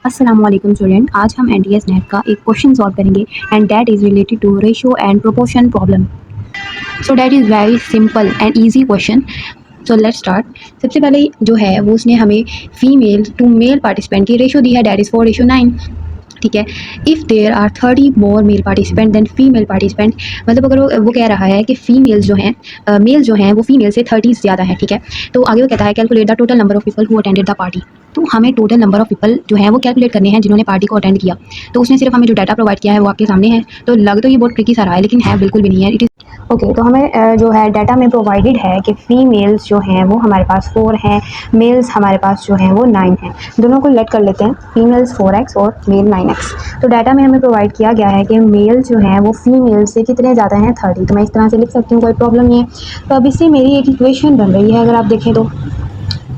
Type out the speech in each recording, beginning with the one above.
अस्सलामुअलैकुम स्टूडेंट, आज हम एनटीएस नेट का एक क्वेश्चन सॉल्व करेंगे and that is related to ratio and proportion problem. So that is very simple and easy question. So let's start. सबसे पहले जो है वो उसने हमें फीमेल टू मेल पार्टिसिपेंट की रेशियो दी है, दैट इज़ 4:9। ठीक है। If there are 30 more male participant than female participant, मतलब अगर वो कह रहा है कि फीमेल्स जो हैं मेल जो हैं वो फीमेल से 30 ज़्यादा है। ठीक है। तो आगे वो कहता है calculate the total number of people who attended the party. तो हमें टोटल नंबर ऑफ पीपल जो है वो कैलकुलेट करने हैं जिन्होंने पार्टी को अटेंड किया। तो उसने सिर्फ हमें जो डाटा प्रोवाइड किया है वो आपके सामने है। तो लग तो ये बहुत ट्रिकी सा रहा है लेकिन है बिल्कुल भी नहीं है। It is okay. तो हमें जो है डाटा में प्रोवाइडेड है कि फीमेल्स जो हैं वो हमारे पास 4 हैं, मेल्स हमारे पास जो हैं वो 9 हैं। दोनों को लेट कर लेते हैं, फीमेल्स 4x और मेल 9x। तो डाटा में हमें प्रोवाइड किया गया है कि मेल जो हैं वो फीमेल से कितने ज़्यादा हैं, 30। तो मैं इस तरह से लिख सकती हूँ, कोई प्रॉब्लम नहीं है। तो अब इससे मेरी एक इक्वेशन बन रही है, अगर आप देखें तो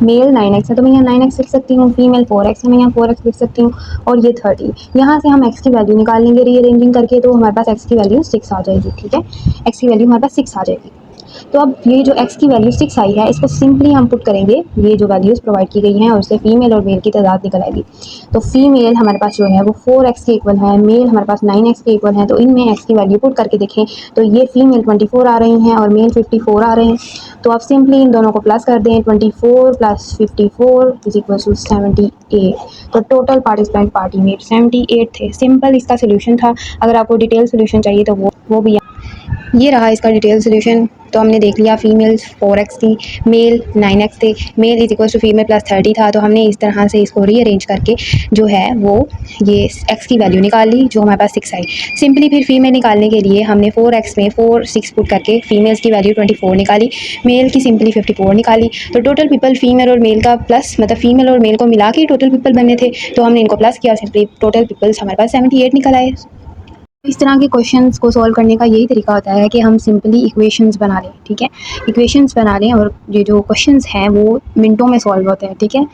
मेल 9x है तो मैं यहाँ 9x लिख सकती हूँ, फीमेल 4x है मैं यहाँ 4x लिख सकती हूँ, और ये 30। यहाँ से हम x की वैल्यू निकाल लेंगे रीअरेंजिंग करके, तो हमारे पास x की वैल्यू 6 आ जाएगी। ठीक है, x की वैल्यू हमारे पास 6 आ जाएगी। तो अब ये जो x की वैल्यू 6 आई है इसको सिंपली हम पुट करेंगे, ये जो वैल्यूज़ प्रोवाइड की गई हैं और उससे फीमेल और मेल की तादाद निकल आएगी। तो फीमेल हमारे पास जो है वो 4x के इक्वल है, मेल हमारे पास 9x के इक्वल है। तो इनमें x की वैल्यू पुट करके देखें तो ये फीमेल 24 आ रही हैं और मेल 54 आ रहे हैं। तो आप सिंपली इन दोनों को प्लस कर दें, 24 + 54 इज इक्वल टू 78। तो टोटल पार्टिसिपेंट पार्टी में 78 थे। सिंपल इसका सोल्यूशन था। अगर आपको डिटेल सोल्यूशन चाहिए तो वो भी ये रहा इसका डिटेल सोल्यूशन। तो हमने देख लिया फीमेल्स 4x थी, मेल 9x थे, male is equal to female plus 30 था। तो हमने इस तरह से इसको रीअरेंज करके जो है वो ये x की वैल्यू निकाल ली जो हमारे पास 6 आई। सिंपली फिर फीमेल निकालने के लिए हमने 4x में 4 6 पुट करके फीमेल्स की वैल्यू 24 निकाली, मेल की सिंपली 54 निकाली। तो टोटल पीपल फीमेल और मेल का प्लस, मतलब फीमेल और मेल को मिला के टोटल पीपल बने थे। तो हमने इनको प्लस किया, सिंपली टोटल पीपल्स हमारे पास 78 निकल आए। इस तरह के क्वेश्चंस को सॉल्व करने का यही तरीका होता है कि हम सिंपली इक्वेशंस बना लें। ठीक है, इक्वेशंस बना लें और ये जो क्वेश्चंस हैं वो मिनटों में सॉल्व होते हैं। ठीक है।